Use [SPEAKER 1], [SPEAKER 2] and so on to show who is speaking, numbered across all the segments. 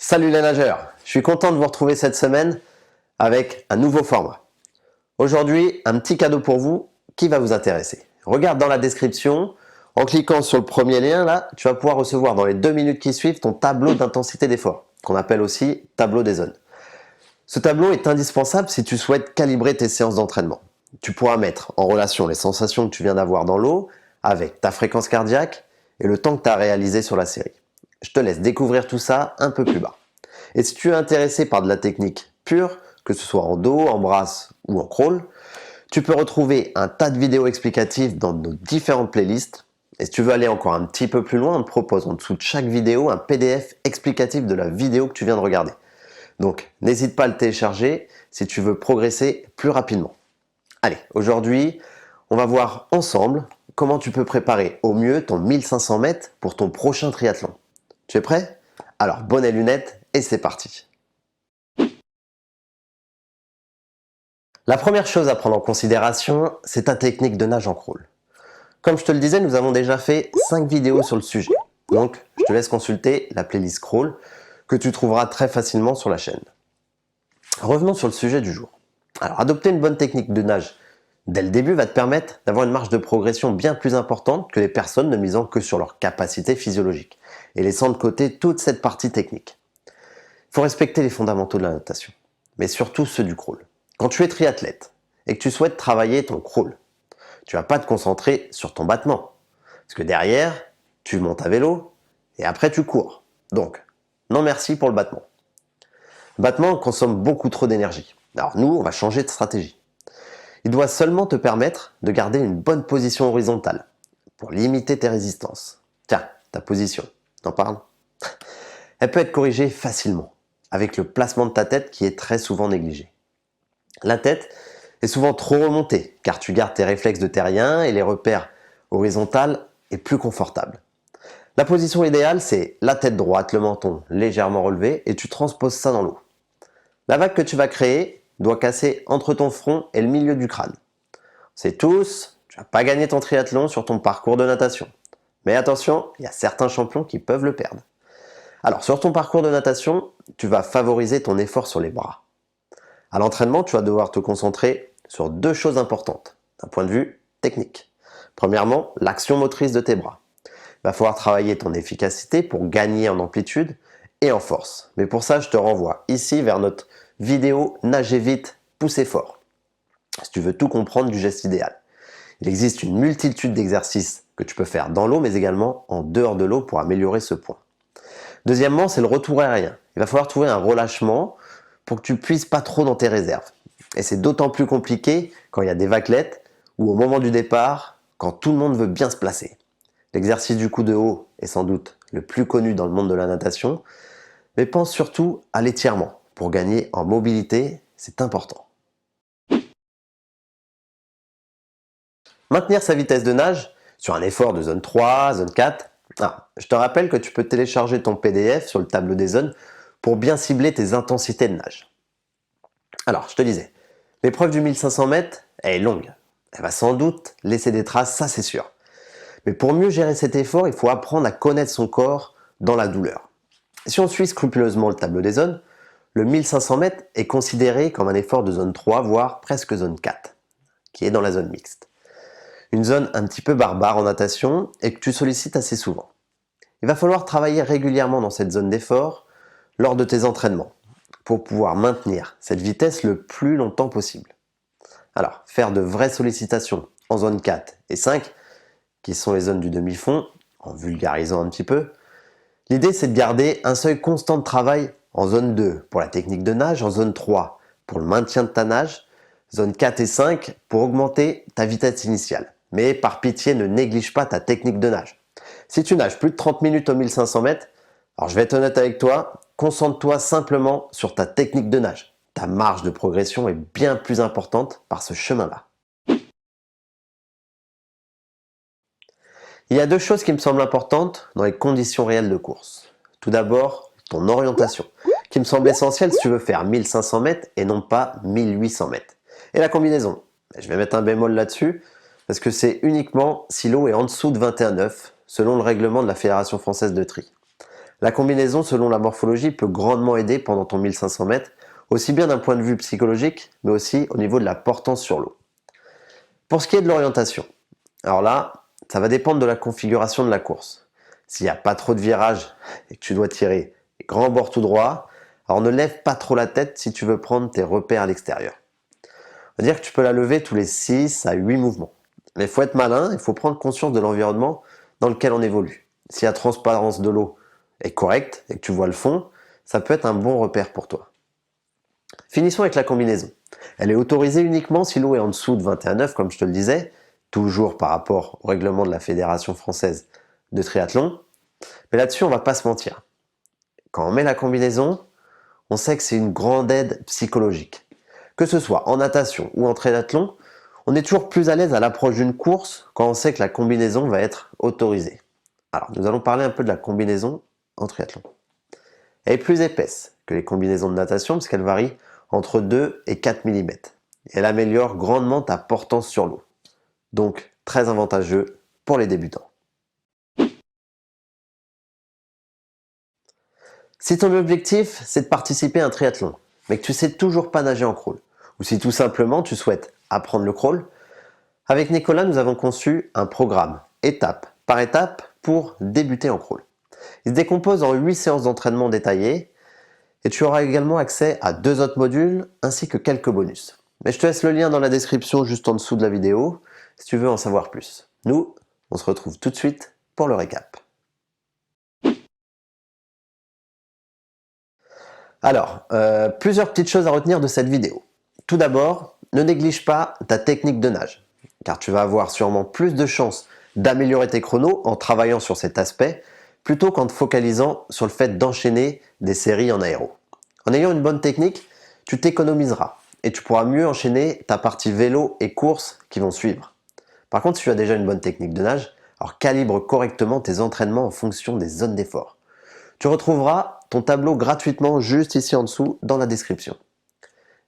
[SPEAKER 1] Salut les nageurs, je suis content de vous retrouver cette semaine avec un nouveau format. Aujourd'hui, un petit cadeau pour vous qui va vous intéresser. Regarde dans la description, en cliquant sur le premier lien là, tu vas pouvoir recevoir dans les 2 minutes qui suivent ton tableau d'intensité d'effort, qu'on appelle aussi tableau des zones. Ce tableau est indispensable si tu souhaites calibrer tes séances d'entraînement. Tu pourras mettre en relation les sensations que tu viens d'avoir dans l'eau avec ta fréquence cardiaque et le temps que tu as réalisé sur la série. Je te laisse découvrir tout ça un peu plus bas. Et si tu es intéressé par de la technique pure, que ce soit en dos, en brasse ou en crawl, tu peux retrouver un tas de vidéos explicatives dans nos différentes playlists. Et si tu veux aller encore un petit peu plus loin, on te propose en dessous de chaque vidéo un PDF explicatif de la vidéo que tu viens de regarder. Donc n'hésite pas à le télécharger si tu veux progresser plus rapidement. Allez, aujourd'hui, on va voir ensemble comment tu peux préparer au mieux ton 1500 mètres pour ton prochain triathlon. Tu es prêt? Alors bonnet lunettes et c'est parti. La première chose à prendre en considération, c'est ta technique de nage en crawl. Comme je te le disais, nous avons déjà fait 5 vidéos sur le sujet. Donc, je te laisse consulter la playlist crawl que tu trouveras très facilement sur la chaîne. Revenons sur le sujet du jour. Alors, adopter une bonne technique de nage dès le début va te permettre d'avoir une marge de progression bien plus importante que les personnes ne misant que sur leur capacité physiologique et laissant de côté toute cette partie technique. Il faut respecter les fondamentaux de la natation, mais surtout ceux du crawl. Quand tu es triathlète et que tu souhaites travailler ton crawl, tu vas pas te concentrer sur ton battement. Parce que derrière, tu montes à vélo et après tu cours. Donc, non merci pour le battement. Le battement consomme beaucoup trop d'énergie. Alors nous, on va changer de stratégie. Il doit seulement te permettre de garder une bonne position horizontale pour limiter tes résistances. Tiens, ta position, t'en parles? Elle peut être corrigée facilement avec le placement de ta tête qui est très souvent négligé. La tête est souvent trop remontée car tu gardes tes réflexes de terrien et les repères horizontales est plus confortable. La position idéale, c'est la tête droite, le menton légèrement relevé et tu transposes ça dans l'eau. La vague que tu vas créer doit casser entre ton front et le milieu du crâne. C'est tous, tu vas pas gagner ton triathlon sur ton parcours de natation. Mais attention, il y a certains champions qui peuvent le perdre. Alors sur ton parcours de natation, tu vas favoriser ton effort sur les bras. À l'entraînement, tu vas devoir te concentrer sur 2 choses importantes d'un point de vue technique. Premièrement, l'action motrice de tes bras. Il va falloir travailler ton efficacité pour gagner en amplitude et en force. Mais pour ça, je te renvoie ici vers notre vidéo Nager vite, pousser fort. Si tu veux tout comprendre du geste idéal. Il existe une multitude d'exercices que tu peux faire dans l'eau, mais également en dehors de l'eau pour améliorer ce point. Deuxièmement, c'est le retour aérien. Il va falloir trouver un relâchement pour que tu puisses pas trop dans tes réserves. Et c'est d'autant plus compliqué quand il y a des vaguelettes ou au moment du départ, quand tout le monde veut bien se placer. L'exercice du coup de haut est sans doute le plus connu dans le monde de la natation, mais pense surtout à l'étirement. Pour gagner en mobilité, c'est important. Maintenir sa vitesse de nage sur un effort de zone 3, zone 4. Je te rappelle que tu peux télécharger ton PDF sur le tableau des zones pour bien cibler tes intensités de nage. Alors, je te disais, l'épreuve du 1500 mètres, elle est longue. Elle va sans doute laisser des traces, ça c'est sûr. Mais pour mieux gérer cet effort, il faut apprendre à connaître son corps dans la douleur. Si on suit scrupuleusement le tableau des zones, le 1500 mètres est considéré comme un effort de zone 3, voire presque zone 4, qui est dans la zone mixte. Une zone un petit peu barbare en natation et que tu sollicites assez souvent. Il va falloir travailler régulièrement dans cette zone d'effort lors de tes entraînements pour pouvoir maintenir cette vitesse le plus longtemps possible. Alors, faire de vraies sollicitations en zone 4 et 5, qui sont les zones du demi-fond, en vulgarisant un petit peu, l'idée c'est de garder un seuil constant de travail en zone 2 pour la technique de nage, en zone 3 pour le maintien de ta nage, zone 4 et 5 pour augmenter ta vitesse initiale. Mais par pitié, ne néglige pas ta technique de nage. Si tu nages plus de 30 minutes au 1500 mètres, alors je vais être honnête avec toi, concentre-toi simplement sur ta technique de nage. Ta marge de progression est bien plus importante par ce chemin-là. Il y a 2 choses qui me semblent importantes dans les conditions réelles de course. Tout d'abord, ton orientation, qui me semble essentielle si tu veux faire 1500 mètres et non pas 1800 mètres. Et la combinaison, je vais mettre un bémol là-dessus, parce que c'est uniquement si l'eau est en dessous de 21,9, selon le règlement de la Fédération française de tri. La combinaison selon la morphologie peut grandement aider pendant ton 1500 mètres, aussi bien d'un point de vue psychologique, mais aussi au niveau de la portance sur l'eau. Pour ce qui est de l'orientation, alors là, ça va dépendre de la configuration de la course. S'il n'y a pas trop de virages et que tu dois tirer grand bord tout droit, alors ne lève pas trop la tête si tu veux prendre tes repères à l'extérieur. On va dire que tu peux la lever tous les 6 à 8 mouvements. Mais il faut être malin, il faut prendre conscience de l'environnement dans lequel on évolue. Si la transparence de l'eau est correcte et que tu vois le fond, ça peut être un bon repère pour toi. Finissons avec la combinaison. Elle est autorisée uniquement si l'eau est en dessous de 21,9 comme je te le disais, toujours par rapport au règlement de la Fédération française de triathlon. Mais là-dessus, on va pas se mentir. Quand on met la combinaison, on sait que c'est une grande aide psychologique. Que ce soit en natation ou en triathlon, on est toujours plus à l'aise à l'approche d'une course quand on sait que la combinaison va être autorisée. Alors, nous allons parler un peu de la combinaison en triathlon. Elle est plus épaisse que les combinaisons de natation puisqu'elle varie entre 2 et 4 mm. Et elle améliore grandement ta portance sur l'eau. Donc, très avantageux pour les débutants. Si ton objectif, c'est de participer à un triathlon, mais que tu sais toujours pas nager en crawl, ou si tout simplement tu souhaites apprendre le crawl, avec Nicolas, nous avons conçu un programme, étape par étape, pour débuter en crawl. Il se décompose en 8 séances d'entraînement détaillées, et tu auras également accès à 2 autres modules, ainsi que quelques bonus. Mais je te laisse le lien dans la description juste en dessous de la vidéo, si tu veux en savoir plus. Nous, on se retrouve tout de suite pour le récap. Alors, plusieurs petites choses à retenir de cette vidéo. Tout d'abord, ne néglige pas ta technique de nage, car tu vas avoir sûrement plus de chances d'améliorer tes chronos en travaillant sur cet aspect, plutôt qu'en te focalisant sur le fait d'enchaîner des séries en aéro. En ayant une bonne technique, tu t'économiseras et tu pourras mieux enchaîner ta partie vélo et course qui vont suivre. Par contre, si tu as déjà une bonne technique de nage, alors calibre correctement tes entraînements en fonction des zones d'effort. Tu retrouveras ton tableau gratuitement juste ici en dessous dans la description.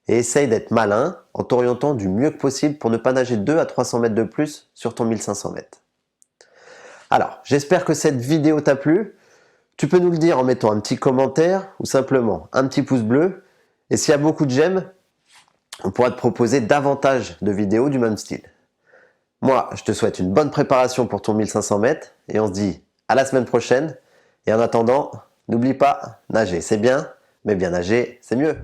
[SPEAKER 1] Et essaye d'être malin en t'orientant du mieux que possible pour ne pas nager 2 à 300 mètres de plus sur ton 1500 mètres. Alors, j'espère que cette vidéo t'a plu. Tu peux nous le dire en mettant un petit commentaire ou simplement un petit pouce bleu. Et s'il y a beaucoup de j'aime, on pourra te proposer davantage de vidéos du même style. Moi, je te souhaite une bonne préparation pour ton 1500 mètres et on se dit à la semaine prochaine. Et en attendant, n'oublie pas, nager c'est bien, mais bien nager c'est mieux.